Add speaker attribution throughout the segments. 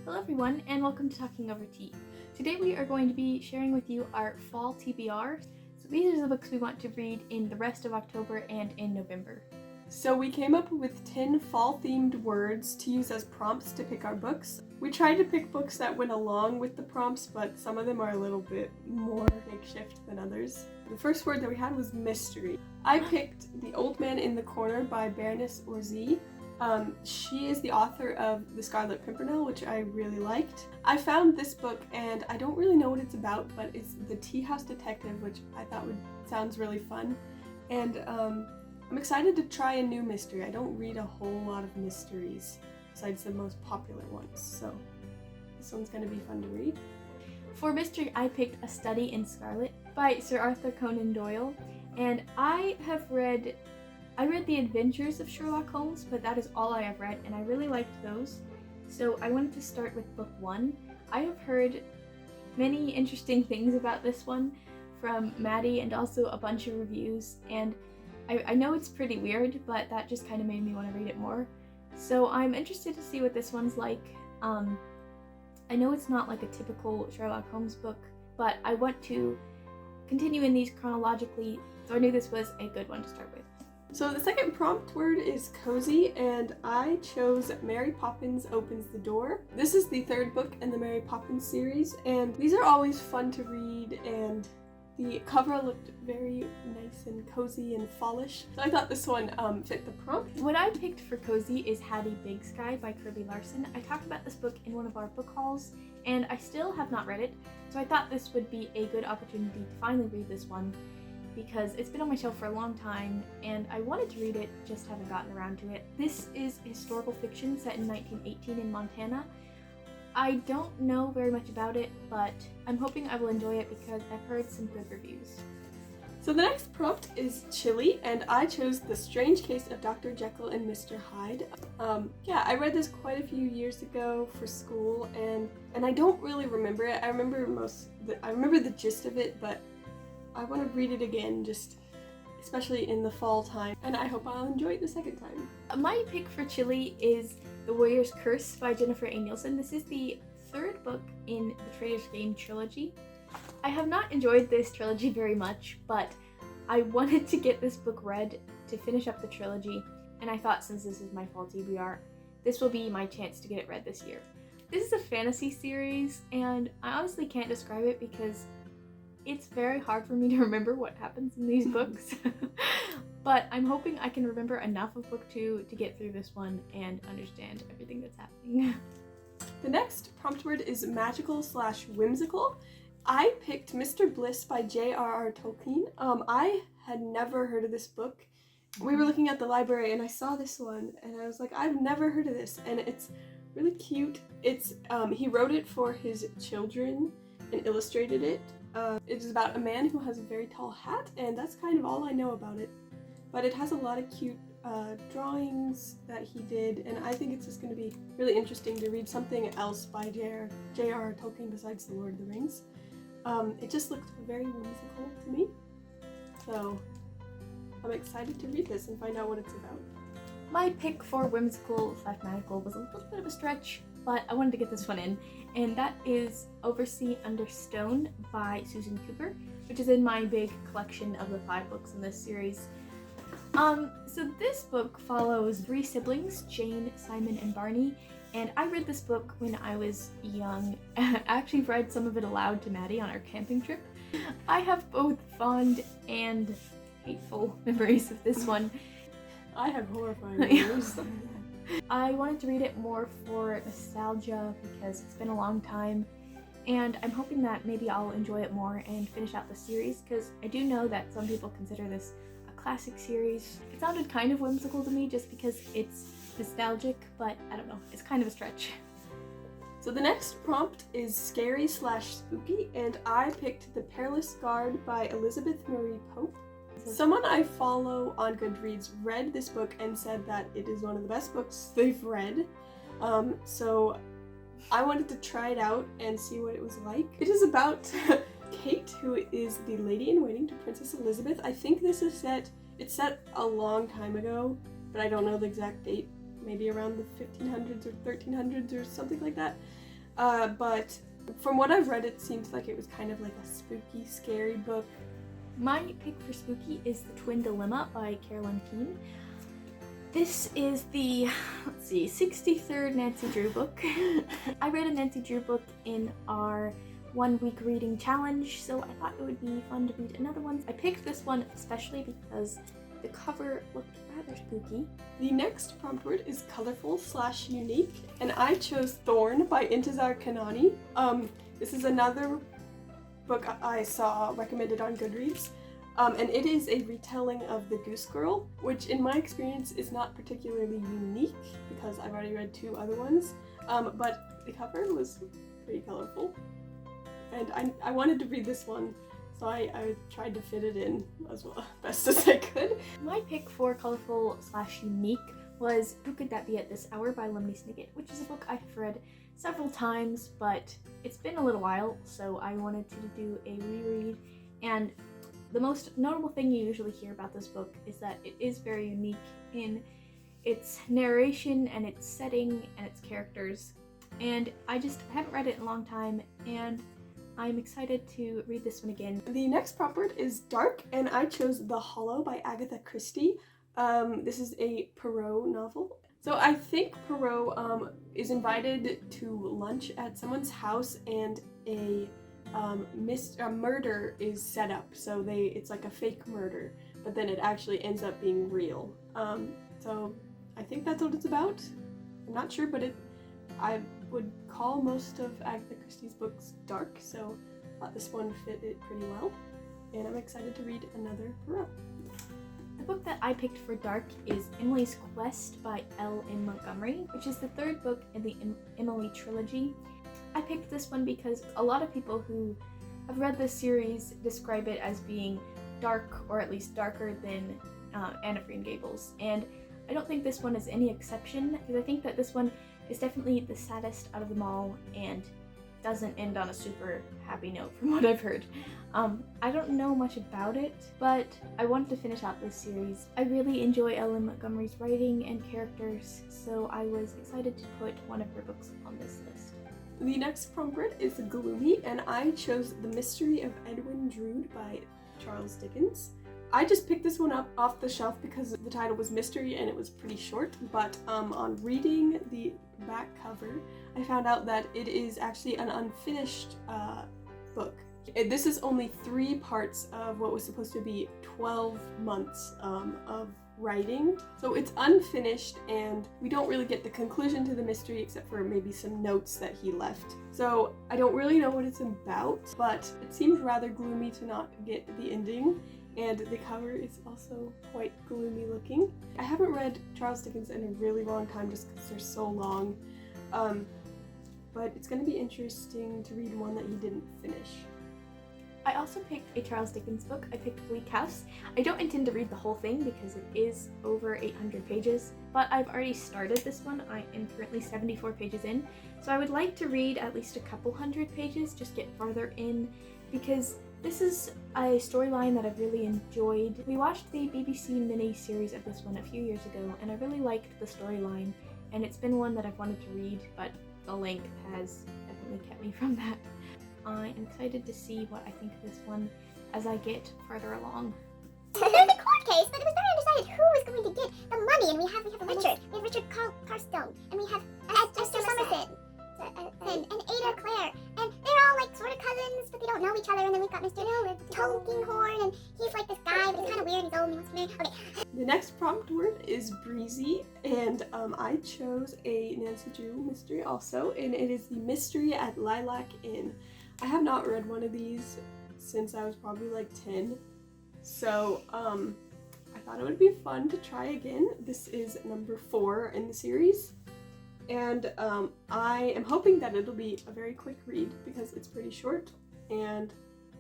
Speaker 1: Hello everyone, and welcome to Talking Over Tea. Today we are going to be sharing with you our Fall TBR. So these are the books we want to read in the rest of October and in November.
Speaker 2: So we came up with 10 fall-themed words to use as prompts to pick our books. We tried to pick books that went along with the prompts, but some of them are a little bit more makeshift than others. The first word that we had was mystery. I picked The Old Man in the Corner by Baroness Orczy. She is the author of The Scarlet Pimpernel, which I really liked. I found this book and I don't really know what it's about, but it's The Tea House Detective, which I thought sounds really fun. And I'm excited to try a new mystery. I don't read a whole lot of mysteries besides the most popular ones, so this one's going to be fun to read.
Speaker 1: For mystery, I picked A Study in Scarlet by Sir Arthur Conan Doyle, and I read The Adventures of Sherlock Holmes, but that is all I have read, and I really liked those. So I wanted to start with book 1. I have heard many interesting things about this one from Maddie and also a bunch of reviews, and I know it's pretty weird, but that just kind of made me want to read it more. So I'm interested to see what this one's like. I know it's not like a typical Sherlock Holmes book, but I want to continue in these chronologically, so I knew this was a good one to start with.
Speaker 2: So the second prompt word is cozy, and I chose Mary Poppins Opens the Door. This is the third book in the Mary Poppins series, and these are always fun to read, and the cover looked very nice and cozy and fallish. So I thought this one fit the prompt.
Speaker 1: What I picked for cozy is Hattie Big Sky by Kirby Larson. I talked about this book in one of our book hauls, and I still have not read it, so I thought this would be a good opportunity to finally read this one, because it's been on my shelf for a long time and I wanted to read it, just haven't gotten around to it. This is historical fiction set in 1918 in Montana. I don't know very much about it, but I'm hoping I will enjoy it because I've heard some good reviews.
Speaker 2: So the next prompt is chilly, and I chose The Strange Case of Dr. Jekyll and Mr. Hyde. I read this quite a few years ago for school, and I don't really remember it. I remember the gist of it, but I want to read it again, especially in the fall time, and I hope I'll enjoy it the second time.
Speaker 1: My pick for chilly is The Warrior's Curse by Jennifer A. Nielsen. This is the third book in the Trader's Game trilogy. I have not enjoyed this trilogy very much, but I wanted to get this book read to finish up the trilogy, and I thought since this is my fall TBR, this will be my chance to get it read this year. This is a fantasy series, and I honestly can't describe it because it's very hard for me to remember what happens in these books. But I'm hoping I can remember enough of book 2 to get through this one and understand everything that's happening.
Speaker 2: The next prompt word is magical/whimsical. I picked Mr. Bliss by J.R.R. Tolkien. I had never heard of this book. We were looking at the library and I saw this one and I was like, I've never heard of this, and it's really cute. He wrote it for his children and illustrated it. It is about a man who has a very tall hat, and that's kind of all I know about it. But it has a lot of cute drawings that he did, and I think it's just going to be really interesting to read something else by J.R.R. Tolkien besides The Lord of the Rings. It just looked very whimsical to me, so I'm excited to read this and find out what it's about.
Speaker 1: My pick for whimsical/magical was a little bit of a stretch, but I wanted to get this one in, and that is Oversea Under Stone by Susan Cooper, which is in my big collection of the 5 books in this series. So this book follows 3 siblings, Jane, Simon, and Barney, and I read this book when I was young. I actually read some of it aloud to Maddie on our camping trip. I have both fond and hateful memories of this one.
Speaker 2: I have horrifying memories.
Speaker 1: I wanted to read it more for nostalgia because it's been a long time, and I'm hoping that maybe I'll enjoy it more and finish out the series, because I do know that some people consider this a classic series. It sounded kind of whimsical to me just because it's nostalgic, but I don't know, it's kind of a stretch.
Speaker 2: So the next prompt is scary/spooky, and I picked The Perilous Guard by Elizabeth Marie Pope. Someone I follow on Goodreads read this book and said that it is one of the best books they've read. So I wanted to try it out and see what it was like. It is about Kate, who is the lady-in-waiting to Princess Elizabeth. I think this is it's set a long time ago, but I don't know the exact date. Maybe around the 1500s or 1300s or something like that. but from what I've read, it seems like it was kind of like a spooky, scary book.
Speaker 1: My pick for spooky is The Twin Dilemma by Carolyn Keene. This is the, 63rd Nancy Drew book. I read a Nancy Drew book in our 1-week reading challenge, so I thought it would be fun to read another one. I picked this one especially because the cover looked rather spooky.
Speaker 2: The next prompt word is colorful/unique, and I chose Thorn by Intizar Kanani. This is another book I saw recommended on Goodreads. And it is a retelling of The Goose Girl, which in my experience is not particularly unique because I've already read 2 other ones, but the cover was pretty colorful. And I wanted to read this one, so I tried to fit it in as well, best as I could.
Speaker 1: My pick for colorful/unique was Who Could That Be at This Hour by Lemony Snicket, which is a book I have read several times, but it's been a little while, so I wanted to do a reread. And the most notable thing you usually hear about this book is that it is very unique in its narration and its setting and its characters. And I haven't read it in a long time, and I'm excited to read this one again.
Speaker 2: The next prompt word is dark, and I chose The Hollow by Agatha Christie. This is a Poirot novel. So I think Poirot is invited to lunch at someone's house, and a murder is set up. So it's like a fake murder, but then it actually ends up being real. So I think that's what it's about. I'm not sure, but I would call most of Agatha Christie's books dark, so I thought this one fit it pretty well, and I'm excited to read another Poirot.
Speaker 1: The book that I picked for dark is Emily's Quest by L.M. Montgomery, which is the 3rd book in the Emily trilogy. I picked this one because a lot of people who have read this series describe it as being dark, or at least darker than Anne of Green Gables, and I don't think this one is any exception, because I think that this one is definitely the saddest out of them all and doesn't end on a super happy note from what I've heard. I don't know much about it, but I wanted to finish out this series. I really enjoy L.M. Montgomery's writing and characters, so I was excited to put one of her books on this list.
Speaker 2: The next prompt word is gloomy, and I chose The Mystery of Edwin Drood by Charles Dickens. I just picked this one up off the shelf because the title was mystery and it was pretty short, but on reading the back cover, I found out that it is actually an unfinished book. This is only 3 parts of what was supposed to be 12 months of writing. So it's unfinished, and we don't really get the conclusion to the mystery except for maybe some notes that he left. So I don't really know what it's about, but it seems rather gloomy to not get the ending. And the cover is also quite gloomy looking. I haven't read Charles Dickens in a really long time just because they're so long. But it's going to be interesting to read one that he didn't finish.
Speaker 1: I also picked a Charles Dickens book. I picked Bleak House. I don't intend to read the whole thing because it is over 800 pages, but I've already started this one. I am currently 74 pages in, so I would like to read at least a couple hundred pages, just get farther in, because this is a storyline that I've really enjoyed. We watched the BBC mini-series of this one a few years ago, and I really liked the storyline, and it's been one that I've wanted to read, but the length has definitely kept me from that. I am excited to see what I think of this one as I get further along.
Speaker 3: There was a court case, but it was very undecided who was going to get the money, and we have Richard. We have Richard Carstone, and we have Esther Somerset, and Ada Clare, and they're all like sort of cousins, but they don't know each other. And then we've got Mr. Tulkinghorn, and he's like this guy, but he's kind of weird. He's old and he wants to marry. Okay.
Speaker 2: The next prompt word is breezy, and I chose a Nancy Drew mystery also, and it is The Mystery at Lilac Inn. I have not read one of these since I was probably like 10, so I thought it would be fun to try again. This is number 4 in the series, and I am hoping that it'll be a very quick read because it's pretty short, and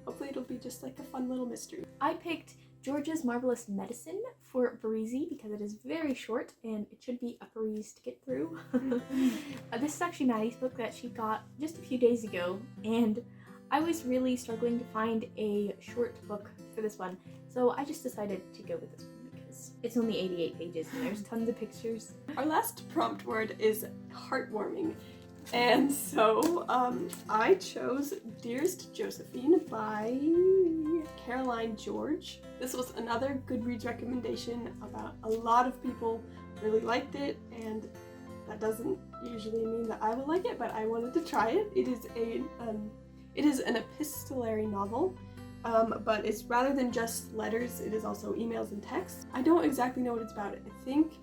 Speaker 2: hopefully it'll be just like a fun little mystery.
Speaker 1: I picked George's Marvelous Medicine for breezy because it is very short and it should be a breeze to get through. This is actually Maddie's book that she got just a few days ago, and I was really struggling to find a short book for this one, so I just decided to go with this one because it's only 88 pages and there's tons of pictures.
Speaker 2: Our last prompt word is heartwarming. And so I chose Dearest Josephine by Caroline George. This was another Goodreads recommendation about a lot of people really liked it, and that doesn't usually mean that I will like it, but I wanted to try it. It is an epistolary novel, but it's rather than just letters, it is also emails and texts. I don't exactly know what it's about. I think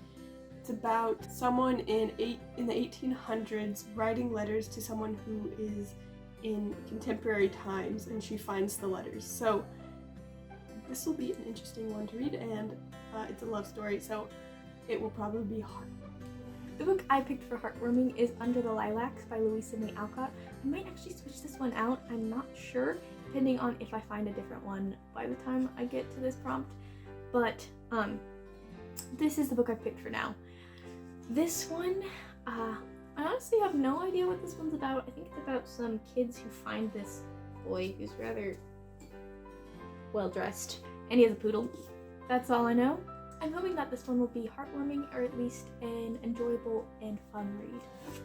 Speaker 2: it's about someone in the 1800s writing letters to someone who is in contemporary times, and she finds the letters. So this will be an interesting one to read, and it's a love story, so it will probably be hard.
Speaker 1: The book I picked for heartwarming is Under the Lilacs by Louisa May Alcott. I might actually switch this one out, I'm not sure, depending on if I find a different one by the time I get to this prompt. But this is the book I picked for now. This one, I honestly have no idea what this one's about. I think it's about some kids who find this boy who's rather well dressed, and he has a poodle. That's all I know. I'm hoping that this one will be heartwarming, or at least an enjoyable and fun read.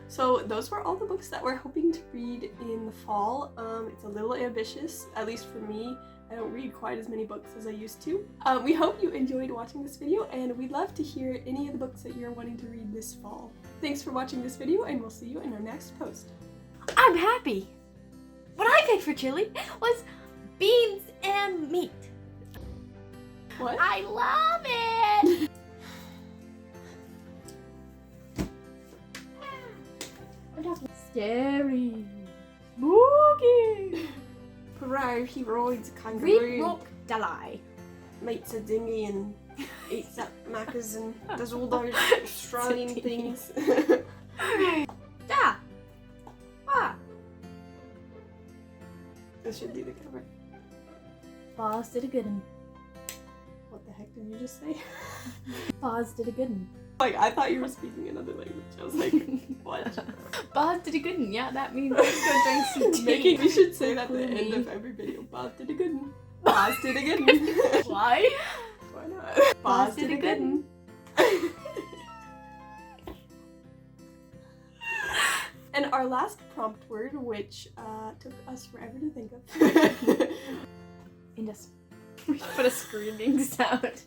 Speaker 2: So those were all the books that we're hoping to read in the fall. It's a little ambitious, at least for me. I don't read quite as many books as I used to. We hope you enjoyed watching this video, and we'd love to hear any of the books that you're wanting to read this fall. Thanks for watching this video, and we'll see you in our next post.
Speaker 1: I'm happy! What I picked for chili was beans and meat.
Speaker 2: What?
Speaker 1: I love it! Scary. Spooky.
Speaker 2: Hooray, he rides a
Speaker 1: Read
Speaker 2: kangaroo,
Speaker 1: Rock Dalai.
Speaker 2: mates a dinghy, and eats up macas, and does all those Australian things.
Speaker 1: Da! Ah!
Speaker 2: This should be the cover.
Speaker 1: Boz did a good one.
Speaker 2: What the heck did you just say?
Speaker 1: Boz did a good one.
Speaker 2: Like, I thought you were speaking another language. I was like, what?
Speaker 1: Boz did a good one. Yeah, that means let's go drink some tea.
Speaker 2: We should say that at the end of every video. Boz did a good one. Boz did a good one.
Speaker 1: Why?
Speaker 2: Why not?
Speaker 1: Boz did a good one.
Speaker 2: And our last prompt word, which took us forever to think of.
Speaker 1: And just put a screaming sound.